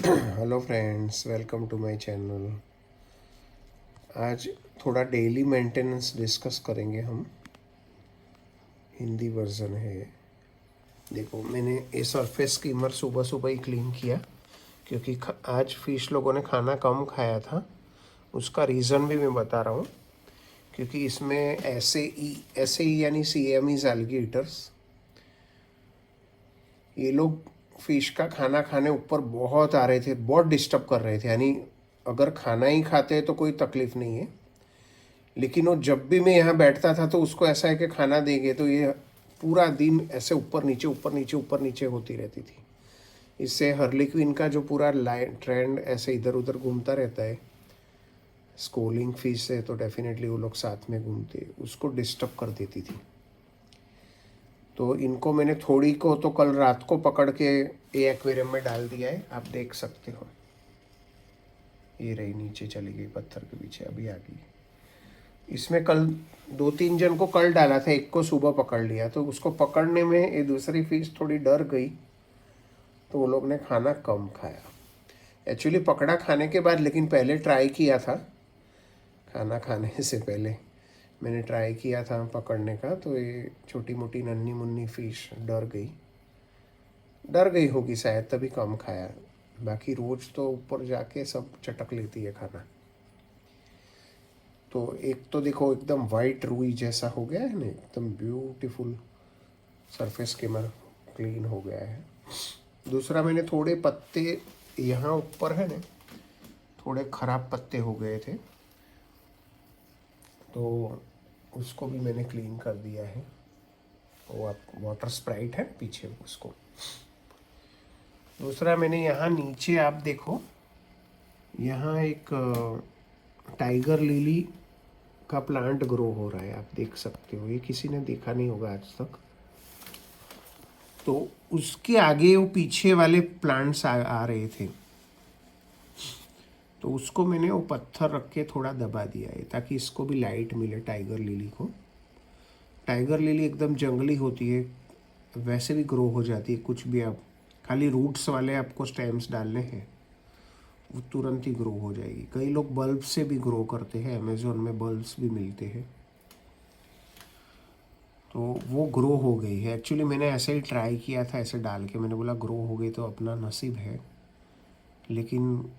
Hello friends, welcome to my channel. आज थोड़ा daily maintenance discuss करेंगे हम। हिंदी वर्जन है। देखो, मैंने ये सरफेस स्कीमर सुबह सुबह ही क्लीन किया क्योंकि आज फिश लोगों ने खाना कम खाया था। उसका रीज़न भी मैं बता रहा हूँ क्योंकि इसमें ऐसे ही यानी CMEs एल्गेटर्स, ये लोग फिश का खाना खाने ऊपर बहुत आ रहे थे, बहुत डिस्टर्ब कर रहे थे। यानी अगर खाना ही खाते तो कोई तकलीफ़ नहीं है, लेकिन वो जब भी मैं यहाँ बैठता था तो उसको ऐसा है कि खाना देंगे तो ये पूरा दिन ऐसे ऊपर नीचे होती रहती थी। इससे हर्लिक्विन का जो पूरा लाइन ट्रेंड ऐसे इधर उधर घूमता रहता है। स्कूलिंग फिश से तो डेफिनेटली वो लोग साथ में घूमते, उसको डिस्टर्ब कर देती थी। तो इनको मैंने थोड़ी को तो कल रात को पकड़ के ये एक्वेरियम में डाल दिया है, आप देख सकते हो। ये रही, नीचे चली गई पत्थर के पीछे, अभी आ गई। इसमें कल 2-3 जन को कल डाला था, एक को सुबह पकड़ लिया। तो उसको पकड़ने में ये दूसरी फिश थोड़ी डर गई तो वो लोग ने खाना कम खाया। एक्चुअली पकड़ा खाने के बाद, लेकिन पहले ट्राई किया था। खाना खाने से पहले मैंने ट्राई किया था पकड़ने का, तो ये छोटी मोटी नन्ही मुन्नी फिश डर गई होगी शायद, तभी कम खाया। बाकी रोज़ तो ऊपर जाके सब चटक लेती है खाना। तो एक तो देखो एकदम वाइट रुई जैसा हो गया है ना, एकदम ब्यूटीफुल सरफेस स्किमर क्लीन हो गया है। दूसरा, मैंने थोड़े पत्ते यहाँ ऊपर है ना, थोड़े ख़राब पत्ते हो गए थे, तो उसको भी मैंने क्लीन कर दिया है। वो आप वाटर स्प्राइट है पीछे उसको। दूसरा, मैंने यहाँ नीचे आप देखो, यहाँ एक टाइगर लिली का प्लांट ग्रो हो रहा है, आप देख सकते हो। ये किसी ने देखा नहीं होगा आज तक। तो उसके आगे वो पीछे वाले प्लांट्स आ रहे थे, तो उसको मैंने वो पत्थर रख के थोड़ा दबा दिया है ताकि इसको भी लाइट मिले टाइगर लिली को। टाइगर लिली एकदम जंगली होती है, वैसे भी ग्रो हो जाती है। कुछ भी आप खाली रूट्स वाले आपको स्टेम्स डालने हैं, वो तुरंत ही ग्रो हो जाएगी। कई लोग बल्ब से भी ग्रो करते हैं, अमेज़ोन में बल्ब्स भी मिलते हैं। तो वो ग्रो हो गई है। एक्चुअली मैंने ऐसे ही ट्राई किया था, ऐसे डाल के मैंने बोला ग्रो हो गई तो अपना नसीब है। लेकिन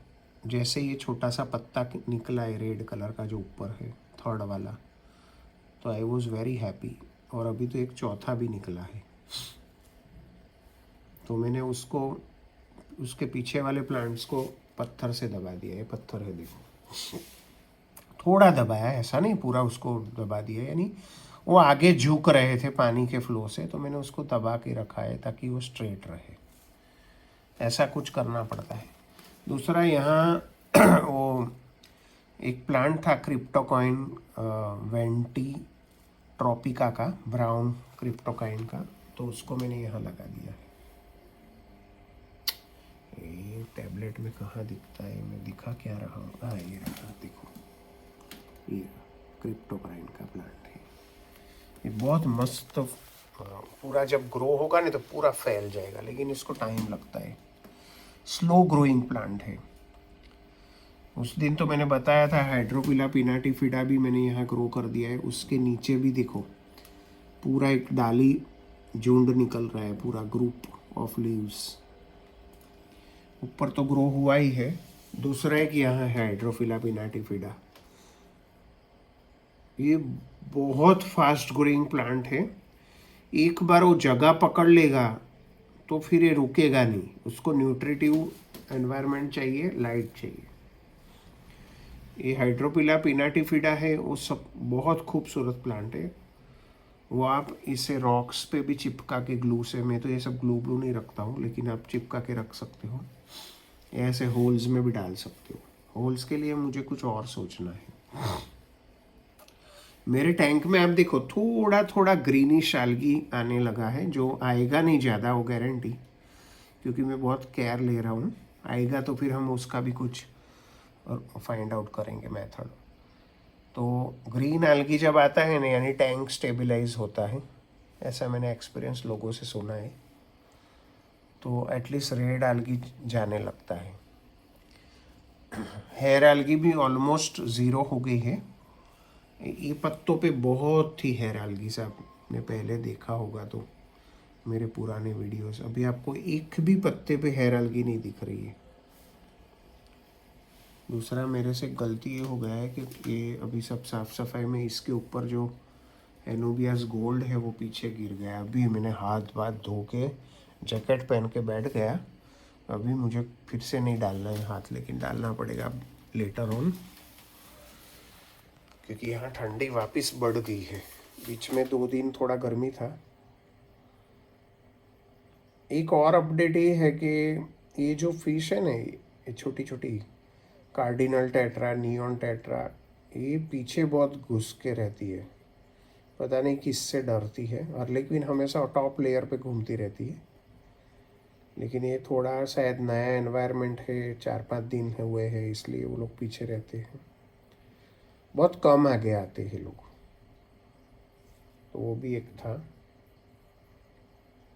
जैसे ये छोटा सा पत्ता निकला है रेड कलर का जो ऊपर है, थर्ड वाला, तो आई वॉज़ वेरी हैप्पी। और अभी तो एक चौथा भी निकला है। तो मैंने उसको, उसके पीछे वाले प्लांट्स को पत्थर से दबा दिया है। पत्थर है देखो, थोड़ा दबाया है, ऐसा नहीं पूरा उसको दबा दिया। यानी वो आगे झुक रहे थे पानी के फ्लो से, तो मैंने उसको दबा के रखा है ताकि वो स्ट्रेट रहे। ऐसा कुछ करना पड़ता है। दूसरा, यहाँ वो एक प्लांट था क्रिप्टोकॉइन वेंटी ट्रॉपिका का, ब्राउन क्रिप्टोकाइन का, तो उसको मैंने यहाँ लगा दिया है। ये टैबलेट में कहाँ दिखता है, मैं दिखा क्या रहा हूँ, हाँ ये रहा, देखो ये क्रिप्टोकाइन का प्लांट है। ये बहुत मस्त, पूरा जब ग्रो होगा ना तो पूरा फैल जाएगा, लेकिन इसको टाइम लगता है। स्लो ग्रोइंग प्लांट है। उस दिन तो मैंने बताया था हाइड्रोपिला पिनाटिफिडा भी मैंने यहाँ ग्रो कर दिया है। उसके नीचे भी देखो पूरा एक डाली झुंड निकल रहा है, पूरा ग्रुप ऑफ लीव्स। ऊपर तो ग्रो हुआ ही है। दूसरा एक यहाँ है हाइड्रोफिला पिनाटिफिडा। ये बहुत फास्ट ग्रोइंग प्लांट है। एक बार वो जगह पकड़ लेगा तो फिर ये रुकेगा नहीं। उसको न्यूट्रिटिव एनवायरनमेंट चाहिए, लाइट चाहिए। ये हाइड्रोपिला पिनाटिफिडा है, वो सब बहुत खूबसूरत प्लांट है। वो आप इसे रॉक्स पे भी चिपका के ग्लू से, मैं तो ये सब ग्लू ब्लू नहीं रखता हूँ, लेकिन आप चिपका के रख सकते हो। ऐसे होल्स में भी डाल सकते हो। होल्स के लिए मुझे कुछ और सोचना है। मेरे टैंक में आप देखो थोड़ा थोड़ा ग्रीनिश एल्गी आने लगा है, जो आएगा नहीं ज़्यादा, वो गारंटी, क्योंकि मैं बहुत केयर ले रहा हूँ। आएगा तो फिर हम उसका भी कुछ फाइंड आउट करेंगे मेथड। तो ग्रीन एल्गी जब आता है ना, यानी टैंक स्टेबलाइज होता है, ऐसा मैंने एक्सपीरियंस लोगों से सुना है। तो एटलीस्ट रेड एल्गी जाने लगता है। हेयर एल्गी भी ऑलमोस्ट ज़ीरो हो गई है। ये पत्तों पे बहुत थी हेयर एल्गी, से आपने पहले देखा होगा तो मेरे पुराने वीडियोस। अभी आपको एक भी पत्ते पे हेयर एल्गी नहीं दिख रही है। दूसरा मेरे से गलती ये हो गया है कि ये अभी सब साफ़ सफाई में इसके ऊपर जो एनोबियास गोल्ड है वो पीछे गिर गया। अभी मैंने हाथ वाथ धो के जैकेट पहन के बैठ गया। अभी मुझे फिर से नहीं डालना है हाथ, लेकिन डालना पड़ेगा लेटर ऑन, क्योंकि यहाँ ठंडी वापस बढ़ गई है। बीच में 2 दिन थोड़ा गर्मी था। एक और अपडेट ये है कि ये जो फिश है ना, ये छोटी छोटी कार्डिनल टेट्रा, नियॉन टेट्रा, ये पीछे बहुत घुस के रहती है। पता नहीं किससे डरती है, और लेकिन हमेशा टॉप लेयर पे घूमती रहती है। लेकिन ये थोड़ा शायद नया एनवायरनमेंट है, 4-5 दिन है हुए हैं, इसलिए वो लोग पीछे रहते हैं। बहुत कम आगे आते हैं लोग। तो वो भी एक था।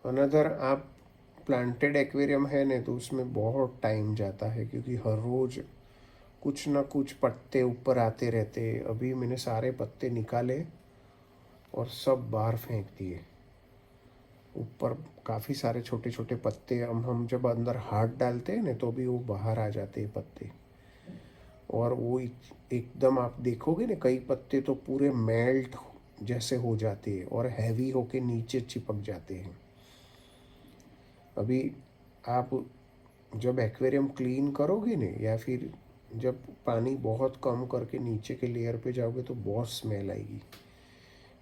अनदर आप प्लांटेड एक्वेरियम है ना, तो उसमें बहुत टाइम जाता है, क्योंकि हर रोज़ कुछ ना कुछ पत्ते ऊपर आते रहते। अभी मैंने सारे पत्ते निकाले और सब बाहर फेंक दिए। ऊपर काफ़ी सारे छोटे छोटे पत्ते, हम जब अंदर हाथ डालते हैं ना तो भी वो बाहर आ जाते हैं पत्ते। और वो एकदम आप देखोगे ना, कई पत्ते तो पूरे मेल्ट जैसे हो जाते हैं और हैवी होके नीचे चिपक जाते हैं। अभी आप जब एक्वेरियम क्लीन करोगे ना, या फिर जब पानी बहुत कम करके नीचे के लेयर पे जाओगे, तो बहुत स्मेल आएगी,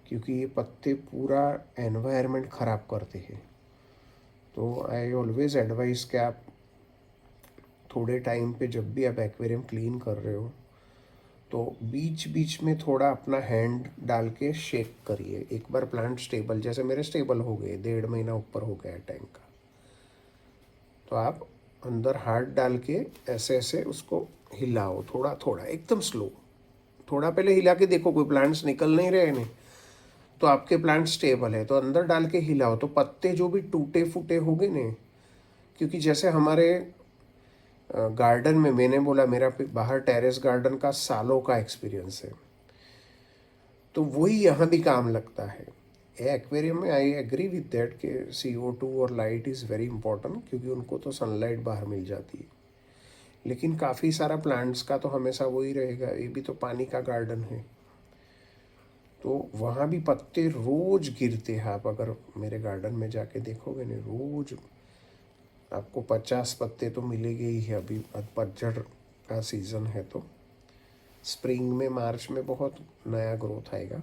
क्योंकि ये पत्ते पूरा एनवायरनमेंट ख़राब करते हैं। तो आई ऑलवेज़ एडवाइस कि आप थोड़े टाइम पे जब भी आप एक्वेरियम क्लीन कर रहे हो, तो बीच बीच में थोड़ा अपना हैंड डाल के शेक करिए। एक बार प्लांट स्टेबल, जैसे मेरे स्टेबल हो गए, 1.5 महीना ऊपर हो गया टैंक का, तो आप अंदर हाथ डाल के ऐसे ऐसे उसको हिलाओ, थोड़ा थोड़ा, एकदम स्लो। थोड़ा पहले हिला के देखो, कोई प्लांट्स निकल नहीं रहे नहीं, तो आपके प्लांट स्टेबल है। तो अंदर डाल के हिलाओ, तो पत्ते जो भी टूटे फूटे होंगे ना, क्योंकि जैसे हमारे गार्डन में, मैंने बोला मेरा बाहर टेरेस गार्डन का सालों का एक्सपीरियंस है, तो वही यहाँ भी काम लगता है। एक्वेरियम में आई एग्री विद दैट कि CO2 और लाइट इज़ वेरी इंपॉर्टेंट, क्योंकि उनको तो सनलाइट बाहर मिल जाती है। लेकिन काफ़ी सारा प्लांट्स का तो हमेशा वही रहेगा, ये भी तो पानी का गार्डन है, तो वहाँ भी पत्ते रोज़ गिरते हैं। आप अगर मेरे गार्डन में जाके देखोगे ना, रोज़ आपको 50 पत्ते तो मिलेंगे ही है। अभी पतझड़ का सीज़न है, तो स्प्रिंग में, मार्च में बहुत नया ग्रोथ आएगा।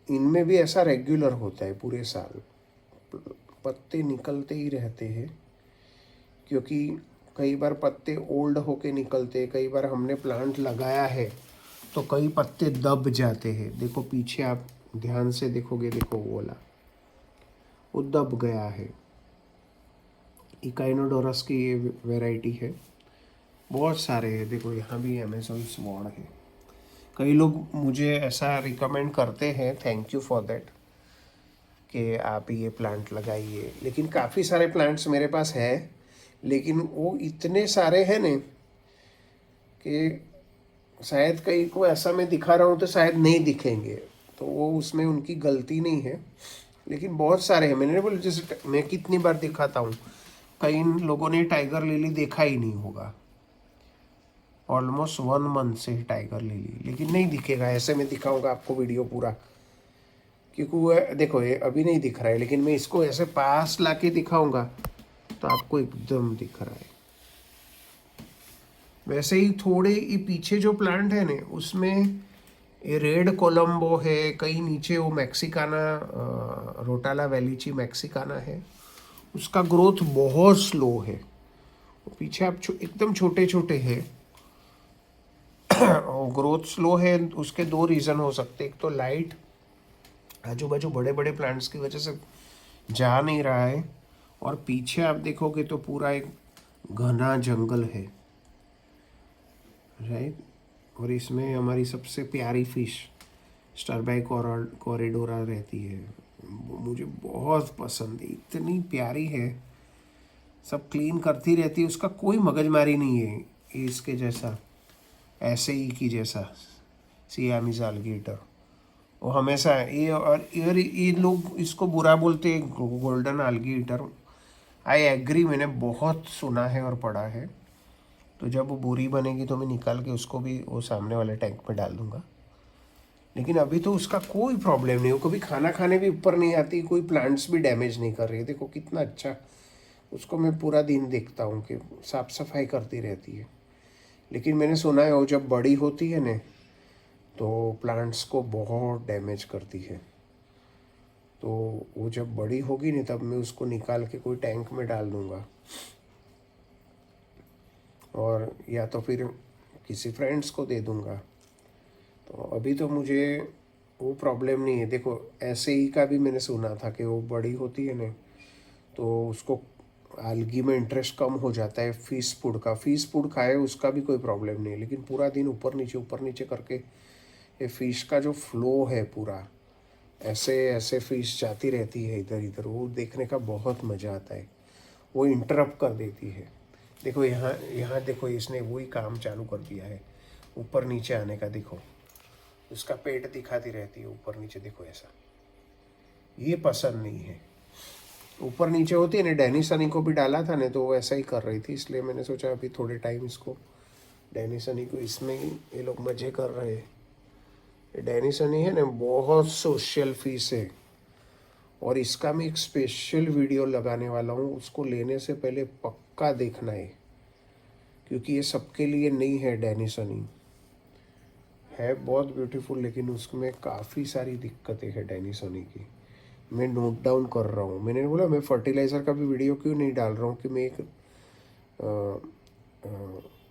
इनमें भी ऐसा रेगुलर होता है, पूरे साल पत्ते निकलते ही रहते हैं, क्योंकि कई बार पत्ते ओल्ड होके निकलते, कई बार हमने प्लांट लगाया है तो कई पत्ते दब जाते हैं। देखो पीछे आप ध्यान से देखोगे, देखो वो वाला, वो दब गया है। इकाइनोडोरस की ये वैरायटी है, बहुत सारे हैं। देखो यहाँ भी अमेजोन स्वॉर्ड है। कई लोग मुझे ऐसा रिकमेंड करते हैं, थैंक यू फॉर दैट, कि आप ये प्लांट लगाइए। लेकिन काफ़ी सारे प्लांट्स मेरे पास है, लेकिन वो इतने सारे हैं ना कि शायद कहीं को ऐसा मैं दिखा रहा हूँ तो शायद नहीं दिखेंगे, तो वो उसमें उनकी गलती नहीं है। लेकिन बहुत सारे हैं, मैंने बोला जैसे मैं कितनी बार दिखाता हूँ, कई लोगों ने टाइगर लिली देखा ही नहीं होगा, ऑलमोस्ट 1 मंथ से टाइगर लिली, लेकिन नहीं दिखेगा। ऐसे मैं दिखाऊंगा आपको वीडियो पूरा, क्योंकि वो देखो ये अभी नहीं दिख रहा है, लेकिन मैं इसको ऐसे पास ला के दिखाऊंगा तो आपको एकदम दिख रहा है। वैसे ही थोड़े ये पीछे जो प्लांट है ना, उसमें ये रेड कोलम्बो है, कहीं नीचे वो मैक्सिकाना, रोटाला वेलिची मैक्सिकाना है, उसका ग्रोथ बहुत स्लो है। पीछे आप एकदम छोटे छोटे हैं, और ग्रोथ स्लो है। उसके 2 रीज़न हो सकते हैं, एक तो लाइट आजू बाजू बड़े बड़े प्लांट्स की वजह से जा नहीं रहा है, और पीछे आप देखोगे तो पूरा एक घना जंगल है, राइट। और इसमें हमारी सबसे प्यारी फिश स्टारबाई कॉरिडोरा रहती है, मुझे बहुत पसंद है, इतनी प्यारी है, सब क्लीन करती रहती है, उसका कोई मगजमारी नहीं है। ये इसके जैसा, ऐसे ही की जैसा सियामीज alligator, वो हमेशा है ये। और ये लोग इसको बुरा बोलते हैं गोल्डन alligator। आई एग्री, मैंने बहुत सुना है और पढ़ा है। तो जब वो बुरी बनेगी तो मैं निकाल के उसको भी वो सामने वाले टैंक में डाल दूंगा। लेकिन अभी तो उसका कोई प्रॉब्लम नहीं, वो कभी खाना खाने भी ऊपर नहीं आती, कोई प्लांट्स भी डैमेज नहीं कर रही है। देखो कितना अच्छा, उसको मैं पूरा दिन देखता हूँ कि साफ सफाई करती रहती है। लेकिन मैंने सुना है वो जब बड़ी होती है ना तो प्लांट्स को बहुत डैमेज करती है। तो वो जब बड़ी होगी ना तब मैं उसको निकाल के कोई टैंक में डाल दूँगा, और या तो फिर किसी फ्रेंड्स को दे दूँगा। तो अभी तो मुझे वो प्रॉब्लम नहीं है। देखो ऐसे ही का भी मैंने सुना था कि वो बड़ी होती है ना तो उसको algae में इंटरेस्ट कम हो जाता है। फिश फूड खाए उसका भी कोई प्रॉब्लम नहीं है, लेकिन पूरा दिन ऊपर नीचे करके ये फिश का जो फ्लो है पूरा, ऐसे ऐसे फिश जाती रहती है इधर इधर, वो देखने का बहुत मज़ा आता है। वो इंटरप्ट कर देती है। देखो यहाँ यहाँ देखो, इसने वही काम चालू कर दिया है ऊपर नीचे आने का। देखो उसका पेट दिखाती रहती है ऊपर नीचे, देखो ऐसा। ये पसंद नहीं है, ऊपर नीचे होती है ना। डैनी सनी को भी डाला था ना तो वो ऐसा ही कर रही थी, इसलिए मैंने सोचा अभी थोड़े टाइम इसको, डैनी सनी को इसमें ही ये लोग मज़े कर रहे हैं। ये डैनी सनी है ना बहुत सोशल फिश है, और इसका मैं एक स्पेशल वीडियो लगाने वाला हूँ। उसको लेने से पहले पक्का देखना है, क्योंकि ये सबके लिए नहीं है। डैनी सनी है बहुत ब्यूटीफुल, लेकिन उसमें काफ़ी सारी दिक्कतें हैं डैनी सनी की। मैं नोट डाउन कर रहा हूँ। मैंने बोला मैं फर्टिलाइज़र का भी वीडियो क्यों नहीं डाल रहा हूँ कि मैं एक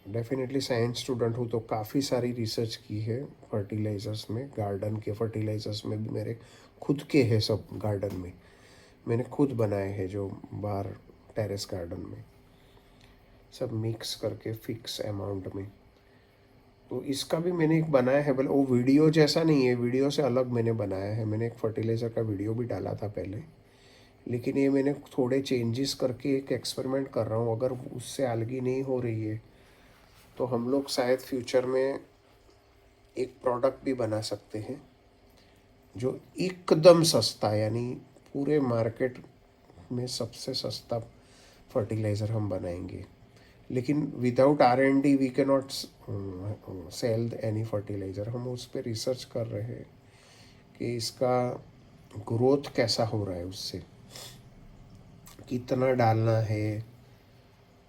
डेफिनेटली साइंस स्टूडेंट हूँ, तो काफ़ी सारी रिसर्च की है फर्टिलाइज़र्स में। गार्डन के फर्टिलाइज़र्स में भी मेरे खुद के हैं, सब गार्डन में मैंने खुद बनाए हैं, जो बाहर टेरेस गार्डन में सब मिक्स करके फिक्स अमाउंट में। तो इसका भी मैंने एक बनाया है, बोले वो वीडियो जैसा नहीं है, वीडियो से अलग मैंने बनाया है। मैंने एक फर्टिलाइज़र का वीडियो भी डाला था पहले, लेकिन ये मैंने थोड़े चेंजेस करके एक एक्सपेरिमेंट कर रहा हूँ। अगर उससे algae नहीं हो रही है तो हम लोग शायद फ्यूचर में एक प्रोडक्ट भी बना सकते हैं जो एकदम सस्ता, यानी पूरे मार्केट में सबसे सस्ता फर्टिलाइज़र हम बनाएंगे। लेकिन without R&D we cannot sell any fertiliser. हम उस पर रिसर्च कर रहे हैं कि इसका ग्रोथ कैसा हो रहा है, उससे कितना डालना है,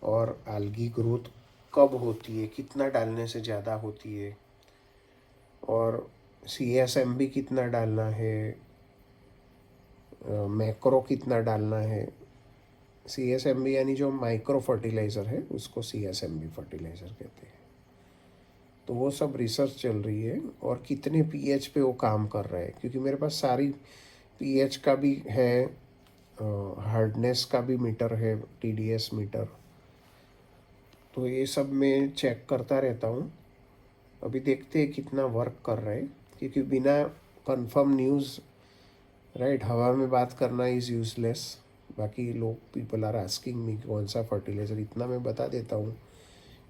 और algae ग्रोथ कब होती है, कितना डालने से ज़्यादा होती है, और CSMB कितना डालना है, मैक्रो कितना डालना है। CSMB यानी जो माइक्रो फर्टिलाइज़र है उसको CSMB फर्टिलाइज़र कहते हैं। तो वो सब रिसर्च चल रही है, और कितने pH पे वो काम कर रहा है, क्योंकि मेरे पास सारी pH का भी है, हार्डनेस का भी मीटर है, TDS मीटर। तो ये सब मैं चेक करता रहता हूँ। अभी देखते हैं कितना वर्क कर रहा है, क्योंकि बिना कंफर्म न्यूज़, राइट, हवा में बात करना इज़ यूज़लेस। बाकी लोग पीपल आर आस्किंग मी कौन सा फर्टिलाइज़र, इतना मैं बता देता हूँ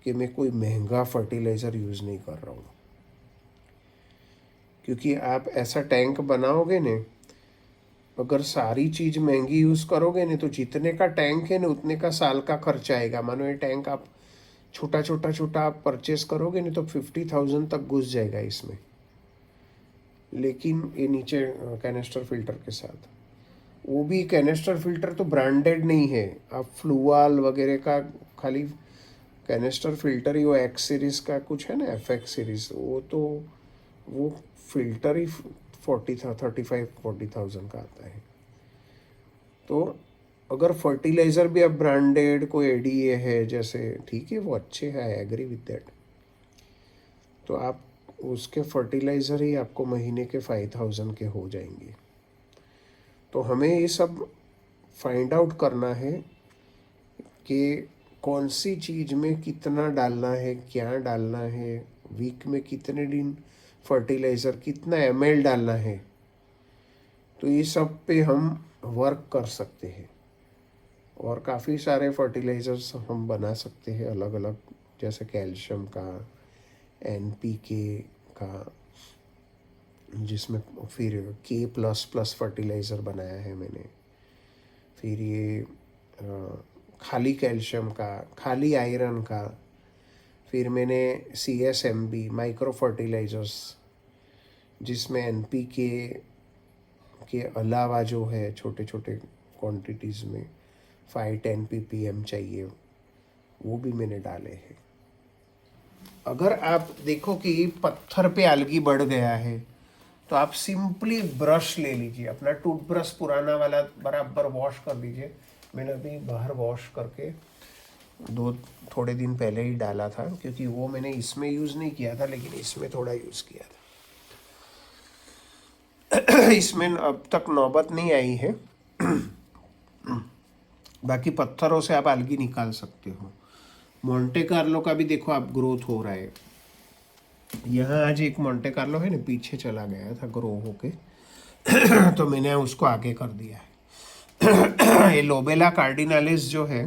कि मैं कोई महंगा फर्टिलाइज़र यूज़ नहीं कर रहा हूँ। क्योंकि आप ऐसा टैंक बनाओगे ने, अगर सारी चीज़ महंगी यूज़ करोगे ने तो जितने का टैंक है ना उतने का साल का खर्चा आएगा। मानो ये टैंक आप छोटा आप परचेस करोगे नहीं तो 50,000 तक घुस जाएगा इसमें। लेकिन ये नीचे कैनिस्टर फिल्टर के साथ, वो भी कैनिस्टर फिल्टर तो ब्रांडेड नहीं है। आप फ्लूआल वगैरह का खाली कैनिस्टर फिल्टर ही, वो एक्स सीरीज़ का कुछ है ना, FX सीरीज़, वो तो वो फिल्टर ही 35-40,000 का आता है। तो अगर फर्टिलाइज़र भी अब ब्रांडेड कोई ADA है जैसे, ठीक है वो अच्छे हैं, आई एग्री विद दैट। तो आप उसके फर्टिलाइज़र ही आपको महीने के 5,000 के हो जाएंगे। तो हमें ये सब फाइंड आउट करना है कि कौन सी चीज़ में कितना डालना है, क्या डालना है, वीक में कितने दिन फर्टिलाइज़र, कितना ml डालना है। तो ये सब पे हम वर्क कर सकते हैं, और काफ़ी सारे फर्टिलाइज़र्स हम बना सकते हैं अलग अलग जैसे कैल्शियम का, NPK का, जिसमें फिर K++ फर्टिलाइज़र बनाया है मैंने। फिर ये खाली कैल्शियम का, खाली आयरन का। फिर मैंने CSMB माइक्रो फर्टिलाइज़र्स, जिसमें NPK के अलावा जो है छोटे छोटे क्वांटिटीज़ में 5-10 ppm चाहिए, वो भी मैंने डाले हैं। अगर आप देखो कि पत्थर पे अलगी बढ़ गया है तो आप सिंपली ब्रश ले लीजिए, अपना टूथब्रश पुराना वाला बराबर वॉश कर लीजिए। मैंने अभी बाहर वॉश करके थोड़े दिन पहले ही डाला था, क्योंकि वो मैंने इसमें यूज़ नहीं किया था, लेकिन इसमें थोड़ा यूज़ किया था। इसमें अब तक नौबत नहीं आई है। बाकी पत्थरों से आप अलगी निकाल सकते हो। मोंटे कार्लो का भी देखो आप ग्रोथ हो रहा है। यहाँ आज एक मोंटे कार्लो है ना, पीछे चला गया था ग्रो होके। तो मैंने उसको आगे कर दिया है। ये लोबेला कार्डिनालिस जो है,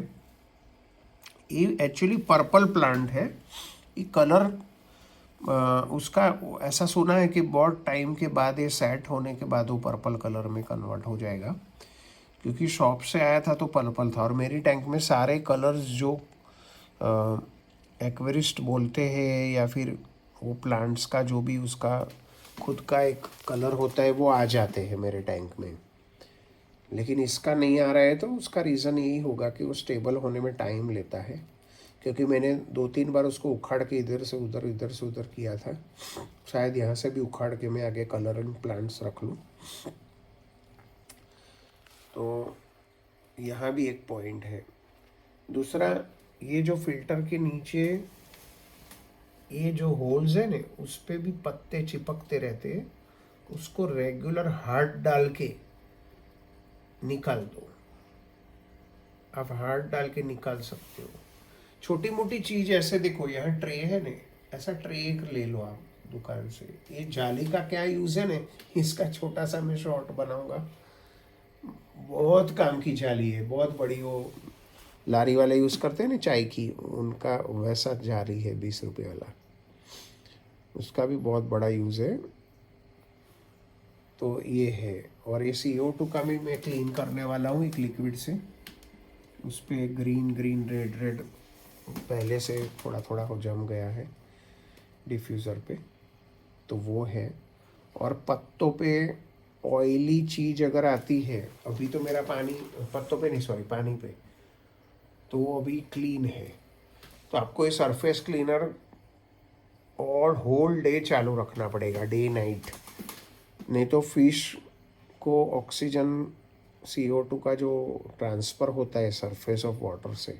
ये एक्चुअली पर्पल प्लांट है। ये कलर उसका ऐसा सुना है कि बहुत टाइम के बाद, ये सेट होने के बाद वो पर्पल कलर में कन्वर्ट हो जाएगा। क्योंकि शॉप से आया था तो पर्पल था, और मेरी टैंक में सारे कलर्स जो एक्वेरिस्ट बोलते हैं, या फिर वो प्लांट्स का जो भी उसका खुद का एक कलर होता है, वो आ जाते हैं मेरे टैंक में। लेकिन इसका नहीं आ रहा है, तो उसका रीज़न यही होगा कि वो स्टेबल होने में टाइम लेता है। क्योंकि मैंने 2-3 बार उसको उखाड़ के इधर से उधर किया था। शायद यहाँ से भी उखाड़ के मैं आगे कलरिंग प्लांट्स रख लूँ। तो यहाँ भी एक पॉइंट है। दूसरा, ये जो फिल्टर के नीचे ये जो होल्स है ना, उस पर भी पत्ते चिपकते रहते हैं। उसको रेगुलर हाथ डाल के निकाल दो। आप हाथ डाल के निकाल सकते हो। छोटी मोटी चीज़ ऐसे देखो, यहाँ ट्रे है ना, ऐसा ट्रे एक ले लो आप दुकान से। ये जाली का क्या यूज़ है ना, इसका छोटा सा मैं शॉर्ट बनाऊंगा। बहुत काम की जाली है, बहुत बड़ी। वो लारी वाले यूज़ करते हैं ना चाय की, उनका वैसा जाली है 20 रुपये वाला। उसका भी बहुत बड़ा यूज़ है। तो ये है। और ये CO2 का भी मैं क्लीन करने वाला हूँ एक लिक्विड से। उस पर ग्रीन ग्रीन रेड रेड पहले से थोड़ा थोड़ा हो जम गया है डिफ्यूज़र पे, तो वो है। और पत्तों पे ऑयली चीज़ अगर आती है, अभी तो मेरा पानी पत्तों पे नहीं, सॉरी, पानी पे, तो वो अभी क्लीन है। तो आपको ये सरफेस क्लीनर और होल डे चालू रखना पड़ेगा, डे नाइट। नहीं तो फिश को ऑक्सीजन CO2 का जो ट्रांसफ़र होता है सरफेस ऑफ वाटर से,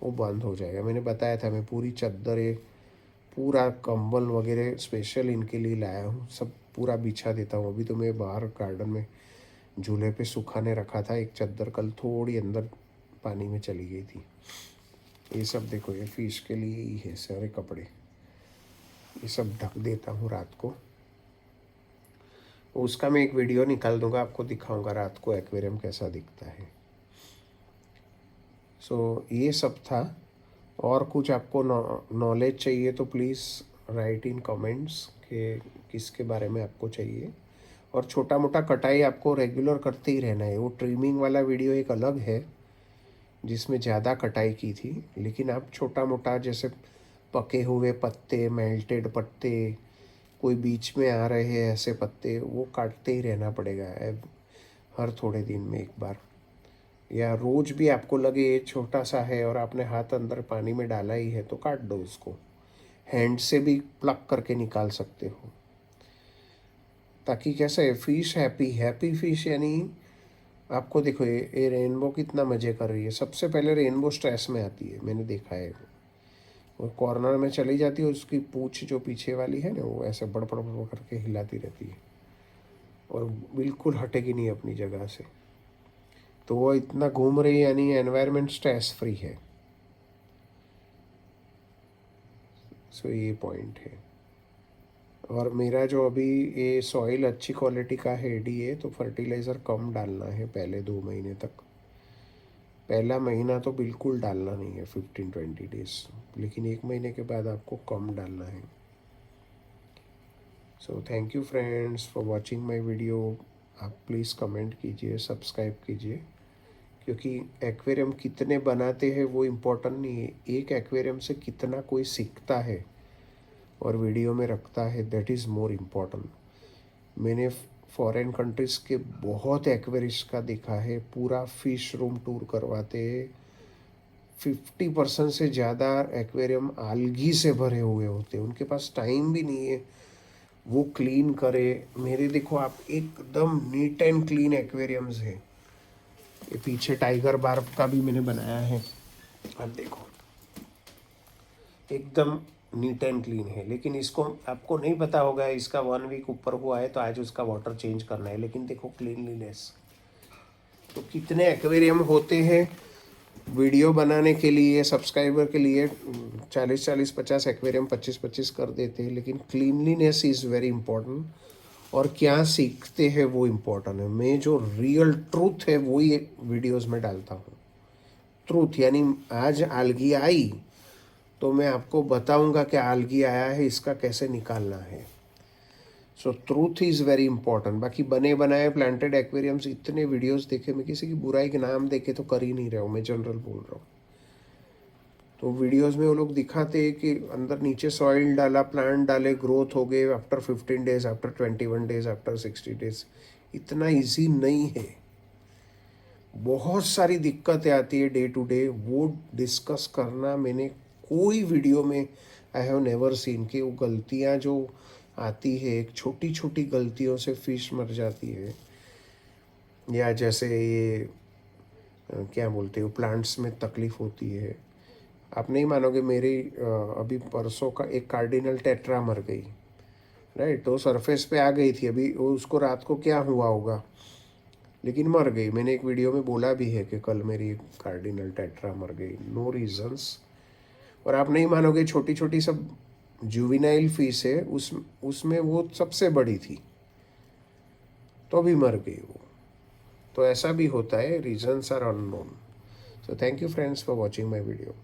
वो बंद हो जाएगा। मैंने बताया था, मैं पूरी चद्दर, पूरा कंबल वगैरह स्पेशल इनके लिए लाया हूँ, सब पूरा बिछा देता हूँ। अभी तो मैं बाहर गार्डन में झूले पे सुखाने रखा था एक चद्दर, कल थोड़ी अंदर पानी में चली गई थी। ये सब देखो, ये फिश के लिए ही है सारे कपड़े। ये सब ढक देता हूँ रात को। उसका मैं एक वीडियो निकाल दूंगा, आपको दिखाऊंगा रात को एक्वेरियम कैसा दिखता है। ये सब था। और कुछ आपको नॉलेज चाहिए तो प्लीज़ राइट इन कमेंट्स कि किसके बारे में आपको चाहिए। और छोटा मोटा कटाई आपको रेगुलर करते ही रहना है। वो ट्रिमिंग वाला वीडियो एक अलग है जिसमें ज़्यादा कटाई की थी, लेकिन आप छोटा मोटा जैसे पके हुए पत्ते, मेल्टेड पत्ते, कोई बीच में आ रहे हैं ऐसे पत्ते, वो काटते ही रहना पड़ेगा हर थोड़े दिन में एक बार। या रोज भी आपको लगे ये छोटा सा है और आपने हाथ अंदर पानी में डाला ही है, तो काट दो उसको। हैंड से भी प्लग करके निकाल सकते हो, ताकि कैसे फिश हैप्पी फिश। यानी आपको देखो, ये रेनबो कितना मज़े कर रही है। सबसे पहले रेनबो स्ट्रेस में आती है, मैंने देखा है। वो कॉर्नर में चली जाती है, उसकी पूंछ जो पीछे वाली है ना, वो ऐसे बड़बड़ बड़बड़ करके हिलाती रहती है और बिल्कुल हटेगी नहीं अपनी जगह से। तो वो इतना घूम रही है, यानी एनवायरनमेंट स्ट्रेस फ्री है। ये पॉइंट है। और मेरा जो अभी ये सॉइल अच्छी क्वालिटी का है, DA, तो फर्टिलाइज़र कम डालना है पहले 2 महीने तक। पहला महीना तो बिल्कुल डालना नहीं है, 15-20 डेज, लेकिन 1 महीने के बाद आपको कम डालना है। सो thank you friends for watching my video. आप प्लीज़ कमेंट कीजिए, सब्सक्राइब कीजिए, क्योंकि एक्वेरियम कितने बनाते हैं वो इम्पोर्टेंट नहीं है, एक एक्वेरियम से कितना कोई सीखता है और वीडियो में रखता है, दैट इज़ मोर इम्पोर्टेंट। मैंने फॉरेन कंट्रीज़ के बहुत एक्वेरिस्ट का देखा है, पूरा फिश रूम टूर करवाते हैं, 50% से ज़्यादा एक्वेरियम आलगी से भरे हुए होते हैं, उनके पास टाइम भी नहीं है वो क्लीन करे। मेरे देखो आप, एकदम नीट एंड क्लीन एक्वेरियम्स है। ये पीछे टाइगर बार्ब का भी मैंने बनाया है, आप देखो एकदम नीट एंड क्लीन है, लेकिन इसको आपको नहीं पता होगा, इसका 1 वीक ऊपर हुआ है तो आज उसका वाटर चेंज करना है, लेकिन देखो क्लीनलीनेस। तो कितने एक्वेरियम होते हैं वीडियो बनाने के लिए, सब्सक्राइबर के लिए 40-40, 50 एक्वेरियम 25-25 कर देते हैं, लेकिन क्लीनलीनेस इज़ वेरी इंपॉर्टेंट। और क्या सीखते हैं वो इम्पोर्टेंट है। मैं जो रियल ट्रूथ है वही वीडियोस में डालता हूँ। ट्रूथ यानी आज आलगी आई तो मैं आपको बताऊंगा कि आलगी आया है, इसका कैसे निकालना है। सो ट्रूथ इज़ वेरी इंपॉर्टेंट। बाकी बने बनाए प्लांटेड एक्वेरियम्स इतने वीडियोस देखे, मैं किसी की बुराई के नाम देके तो कर ही नहीं रहा हूँ, मैं जनरल बोल रहा हूँ। तो वीडियोस में वो लोग दिखाते हैं कि अंदर नीचे सॉइल डाला, प्लांट डाले, ग्रोथ हो गए after 15 days, after 21 days, after 60 days. इतना इजी नहीं है, बहुत सारी दिक्कतें आती है डे टू डे, वो डिस्कस करना मैंने कोई वीडियो में आई हैव नेवर सीन। कि वो गलतियाँ जो आती है, एक छोटी छोटी गलतियों से फिश मर जाती है, या जैसे ये क्या बोलते हो, प्लांट्स में तकलीफ होती है। आप नहीं मानोगे, मेरी अभी परसों का एक कार्डिनल टेट्रा मर गई, राइट। तो सरफेस पे आ गई थी, अभी वो उसको रात को क्या हुआ होगा, लेकिन मर गई। मैंने एक वीडियो में बोला भी है कि कल मेरी कार्डिनल टेट्रा मर गई, नो रीजंस। और आप नहीं मानोगे, छोटी छोटी सब जुविनाइल फिश है, उसमें वो सबसे बड़ी थी तो भी मर गई वो। तो ऐसा भी होता है, reasons are unknown. So thank you friends for watching my video.